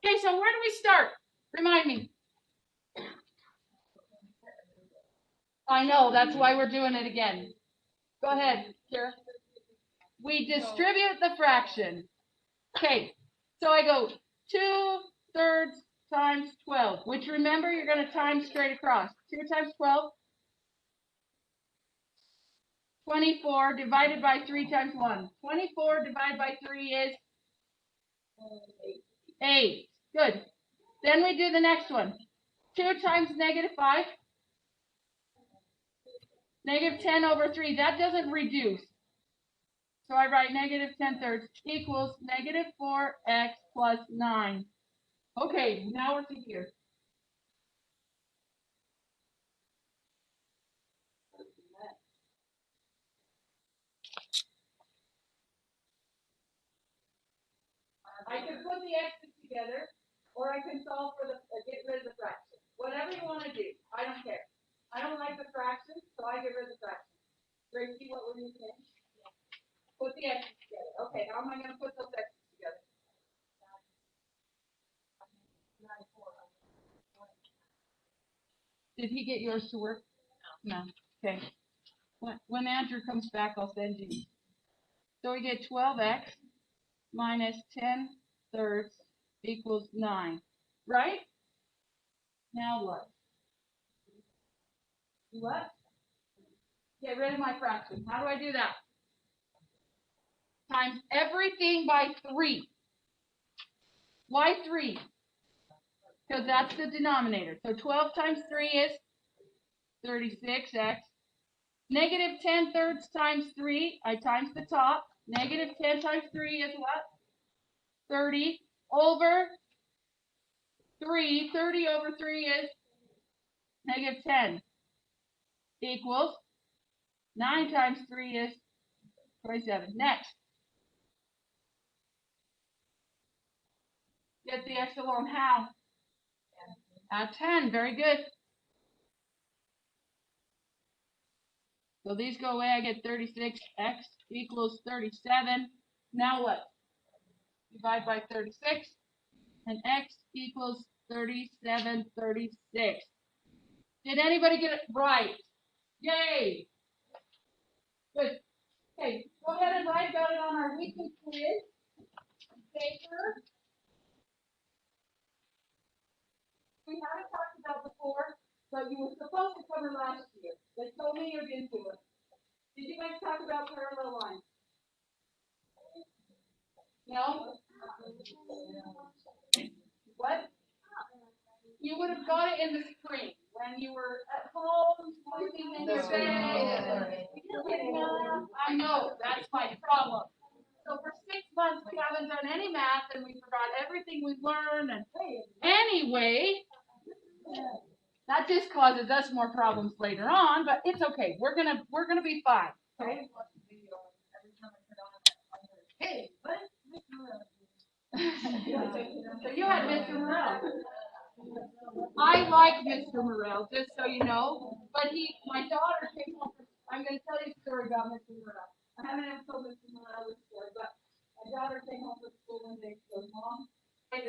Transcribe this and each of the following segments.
Okay, so where do we start? Remind me. I know, that's why we're doing it again. Go ahead, Kara. We distribute the fraction. Okay, so I go 2/3 times 12, which remember you're going to times straight across. 2 times 12, 24 divided by 3 times 1. 24 divided by 3 is 8. Good. Then we do the next one. 2 times -5, -10/3. That doesn't reduce. So I write -10/3 equals -4x plus 9. Okay, now we're to here. I can put the x's together, or I can solve for get rid of the fraction. Whatever you want to do, I don't care. I don't like the fraction, so I get rid of the fraction. Grace, see what we're using? Put the x's together. Okay, how am I going to put those x's together? Did he get yours to work? No. Okay. When Andrew comes back, I'll send you. So we get 12x minus 10/3 equals 9. Right? Now what? Do what? Get rid of my fraction. How do I do that? Times everything by 3. Why 3? Because that's the denominator. So 12 times 3 is 36x. -10/3 times 3, I times the top. -10 times 3 is what? 30 over 3. 30 over 3 is -10 equals 9 times 3 is 27. Next. Get the x alone. How? At 10. Very good. So these go away. I get 36x equals 37. Now what? Divide by 36. And x equals 37/36. Did anybody get it right? Yay! Good. Okay, go ahead and write about it on our weekly quiz paper. We haven't talked about before, but you were supposed to cover last year. They told me you didn't do it. Did you guys talk about parallel lines? No? What? You would have got it in the spring when you were at home, sleeping in your bed. I know, that's my problem. So for 6 months, we haven't done any math, and we forgot everything we learned. And anyway, that just causes us more problems later on. But it's okay. We're gonna be fine. Okay. Hey, what? So you had Mr. Morel. I like Mr. Morel, just so you know. But my daughter came home. I'm going to tell you a story about Mr. Morel. I haven't ever told Mr. Morel this story, but my daughter came home from school one day. She goes, Mom, what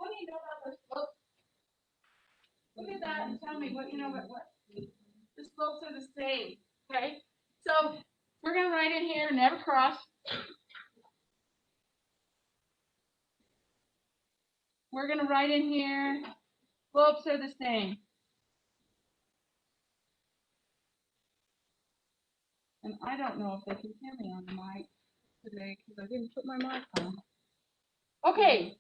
do you know about the slopes? Look at that and tell me what you know about what. The slopes are the same. Okay? So we're going to write in here, never cross. We're going to write in here, slopes are the same. And I don't know if they can hear me on the mic today because I didn't put my mic on. Okay.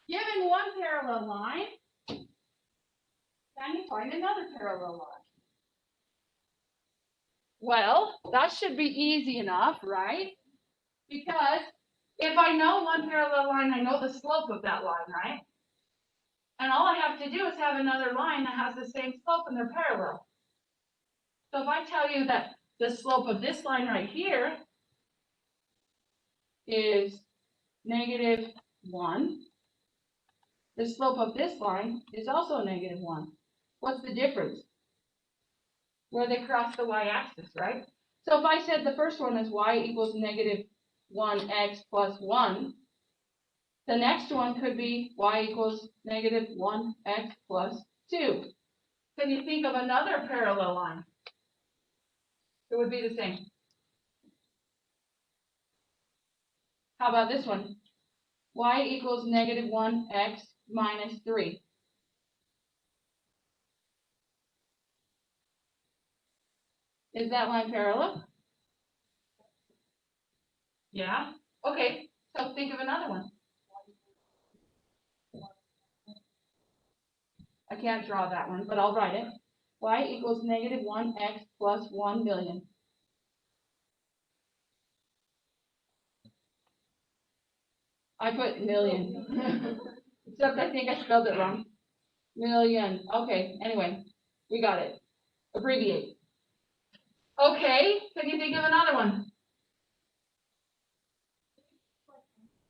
Given one parallel line, can you find another parallel line? Well, that should be easy enough, right? Because if I know one parallel line, I know the slope of that line, right? And all I have to do is have another line that has the same slope and they're parallel. So if I tell you that the slope of this line right here is -1, the slope of this line is also -1. What's the difference? Where they cross the y-axis, right? So if I said the first one is y equals -1x plus 1, The next one could be y equals negative 1x plus 2. Can you think of another parallel line? It would be the same. How about this one? Y equals negative 1x minus 3. Is that line parallel? Yeah? Okay, so think of another one. I can't draw that one, but I'll write it. Y equals negative 1x plus 1 million. I put million. Except I think I spelled it wrong. Million. Okay, anyway, we got it. Abbreviate. Okay, can you think of another one?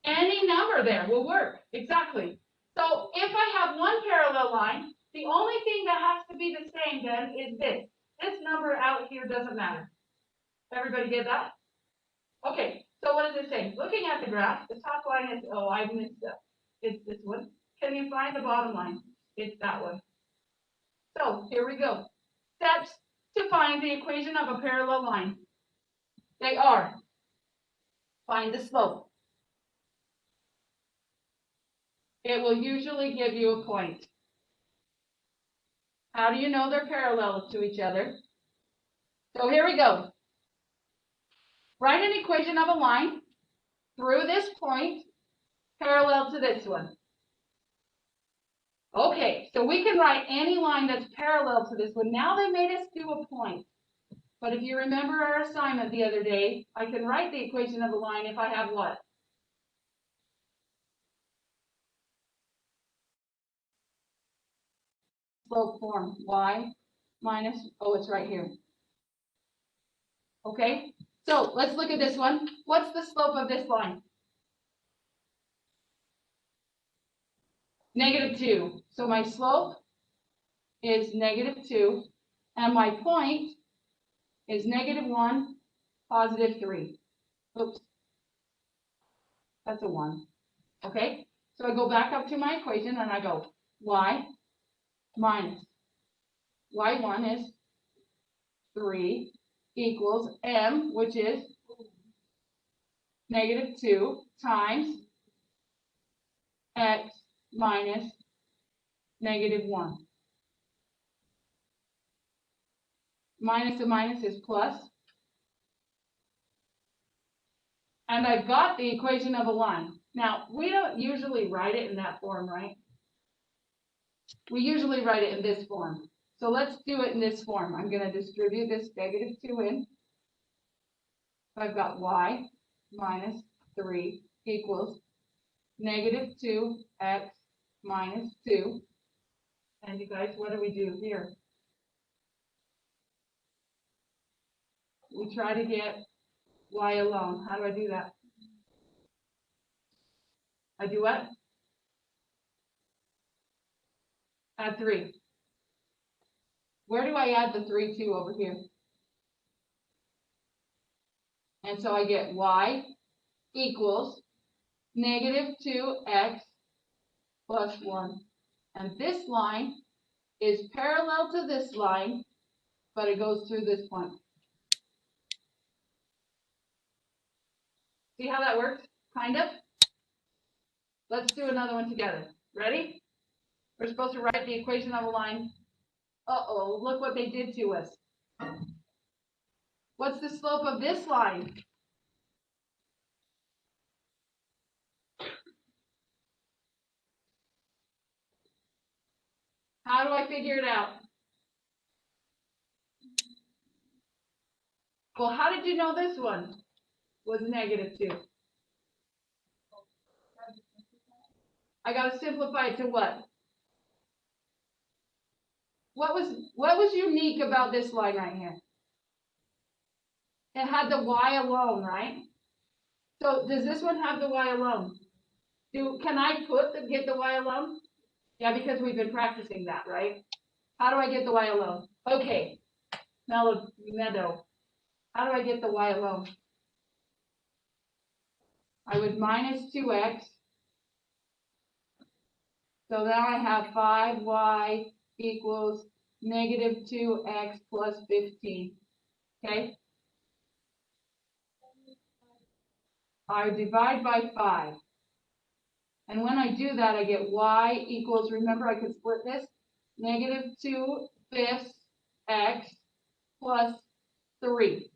Any number there will work. Exactly. So if I have one parallel line, the only thing that has to be the same then is this. This number out here doesn't matter. Everybody get that? Okay, so what does it say? Looking at the graph, the top line is, oh, I missed up. It's this one. Can you find the bottom line? It's that one. So here we go. Steps to find the equation of a parallel line. They are, find the slope. It will usually give you a point. How do you know they're parallel to each other? So here we go. Write an equation of a line through this point parallel to this one. Okay, so we can write any line that's parallel to this one. Now they made us do a point. But if you remember our assignment the other day, I can write the equation of a line if I have what? Slope form, y minus, oh, it's right here. Okay, so let's look at this one. What's the slope of this line? Negative 2. So my slope is negative 2, and my point is negative 1, positive 3. Oops. That's a 1. Okay? So I go back up to my equation and I go y minus y1 is 3 equals m, which is negative 2 times x minus negative 1. Minus a minus is plus. And I've got the equation of a line. Now, we don't usually write it in that form, right? We usually write it in this form. So let's do it in this form. I'm going to distribute this negative 2 in. I've got y minus 3 equals negative 2x minus 2. And you guys, what do we do here? We try to get y alone. How do I do that? I do what? Add 3. Where do I add the 3 to over here? And so I get y equals negative 2x plus 1. And this line is parallel to this line, but it goes through this point. See how that works? Kind of? Let's do another one together. Ready? We're supposed to write the equation of a line. Uh-oh, look what they did to us. What's the slope of this line? How do I figure it out? Well, how did you know this one was negative 2? I got to simplify it to what? What was unique about this line right here? It had the y alone, right? So does this one have the y alone? Can I get the y alone? Yeah, because we've been practicing that, right? How do I get the y alone? Okay, Meadow. How do I get the y alone? I would minus 2x So now I have 5y equals negative 2x plus 15. Okay? I divide by 5. And when I do that, I get y equals, remember I could split this, negative 2/5 x plus 3.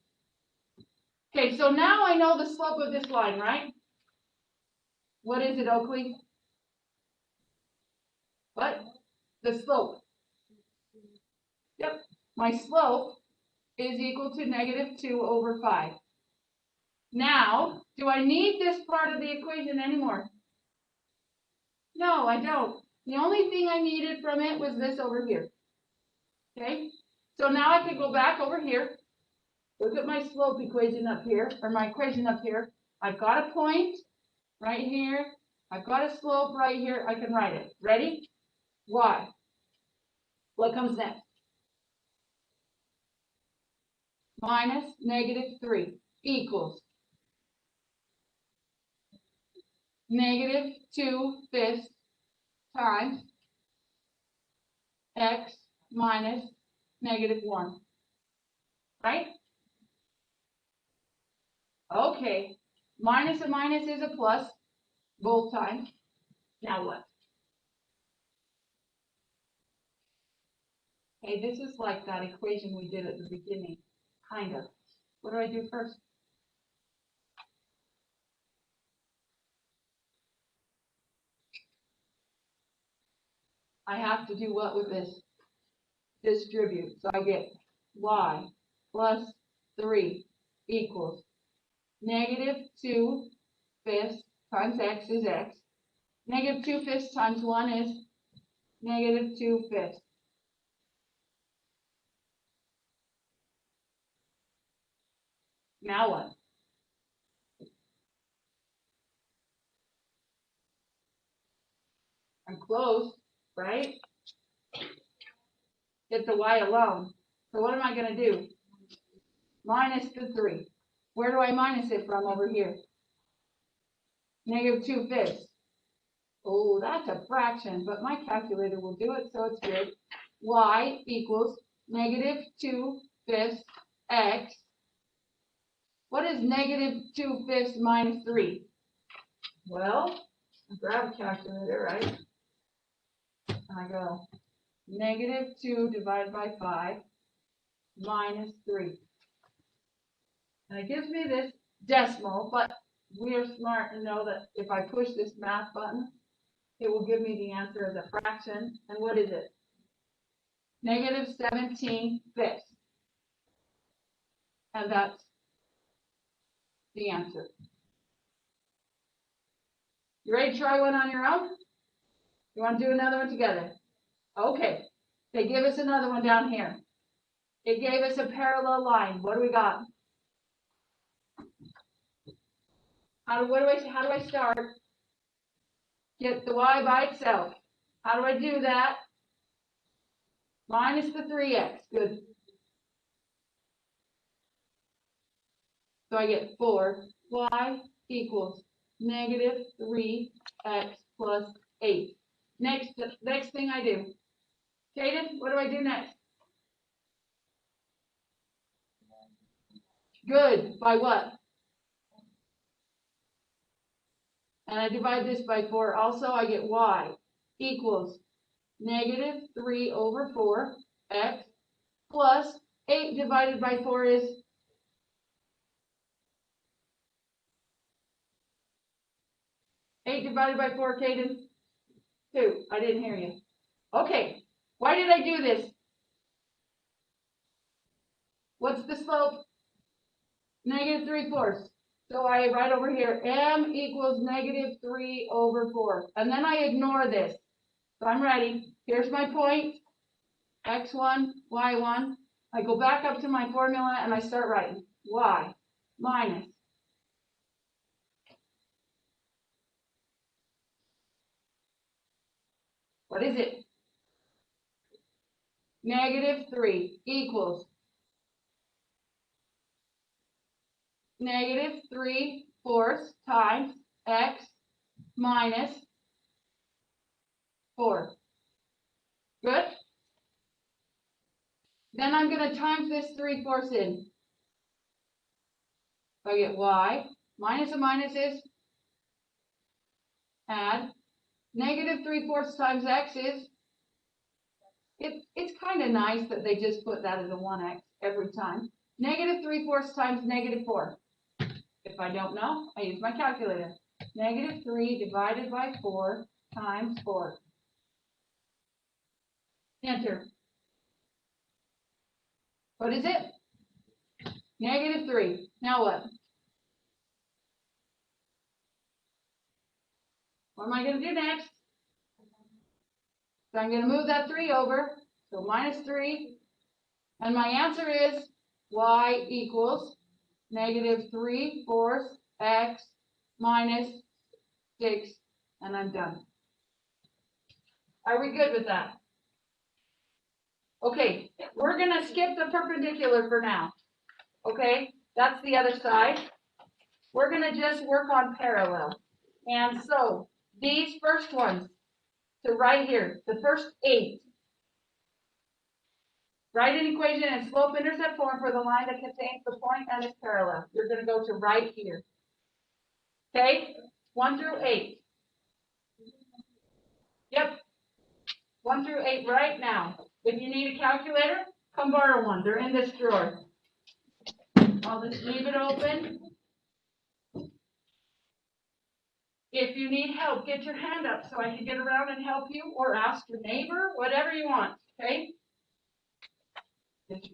Okay, so now I know the slope of this line, right? What is it, Oakley? What? The slope. Yep, my slope is equal to negative 2/5. Now, do I need this part of the equation anymore? No, I don't. The only thing I needed from it was this over here. Okay, so now I could go back over here. Look at my slope equation up here, or my equation up here. I've got a point right here. I've got a slope right here. I can write it. Ready? Y. What comes next? Minus negative 3 equals negative 2/5 times x minus negative 1. Right? Okay. Minus a minus is a plus both times. Now what? Okay, this is like that equation we did at the beginning. Kind of. What do I do first? I have to do what with this? Distribute. So I get y plus 3 equals negative 2/5 times x is x. Negative 2/5 times 1 is negative 2/5. Now what? I'm close, right? Get the y alone. So what am I going to do? Minus the 3. Where do I minus it from over here? Negative 2/5. Oh, that's a fraction, but my calculator will do it, so it's good. Y equals negative 2/5 x. What is negative 2/5 minus 3? Well, I grab a calculator, right? And I go negative 2 divided by 5 minus 3. And it gives me this decimal, but we are smart to know that if I push this math button, it will give me the answer as a fraction. And what is it? Negative 17/5. And that's the answer. You ready to try one on your own? You want to do another one together? Okay. They give us another one down here. It gave us a parallel line. What do we got? How do I start? Get the y by itself. How do I do that? Minus the 3x. Good. So I get 4y equals negative 3x plus 8. Next thing I do. Caden, what do I do next? Good. By what? And I divide this by 4. Also, I get y equals negative 3/4 x plus 8 divided by 4 is 8 divided by 4, Caden? 2. I didn't hear you. Okay. Why did I do this? What's the slope? Negative 3/4. So I write over here, m equals negative 3/4. And then I ignore this. So I'm ready. Here's my point. X1, Y1. I go back up to my formula and I start writing y minus what is it? Negative 3 equals negative 3/4 times x minus 4. Good? Then I'm going to times this 3/4 in. So I get y minus a minus is add. Negative 3/4 times x is, it's kind of nice that they just put that as a 1x every time. Negative 3/4 times negative 4. If I don't know, I use my calculator. Negative 3 divided by 4 times 4. Enter. What is it? Negative 3. Now what? What am I going to do next? So I'm going to move that 3 over. So minus 3. And my answer is y equals negative 3/4 x minus 6. And I'm done. Are we good with that? Okay, we're going to skip the perpendicular for now. Okay, that's the other side. We're going to just work on parallel. And so these first ones, so right here, the first 8, write an equation in slope-intercept form for the line that contains the point and its parallel. You're going to go to right here. Okay, 1 through 8. Yep, 1 through 8 right now. If you need a calculator, come borrow one. They're in this drawer. I'll just leave it open. If you need help, get your hand up so I can get around and help you, or ask your neighbor, whatever you want, okay? Get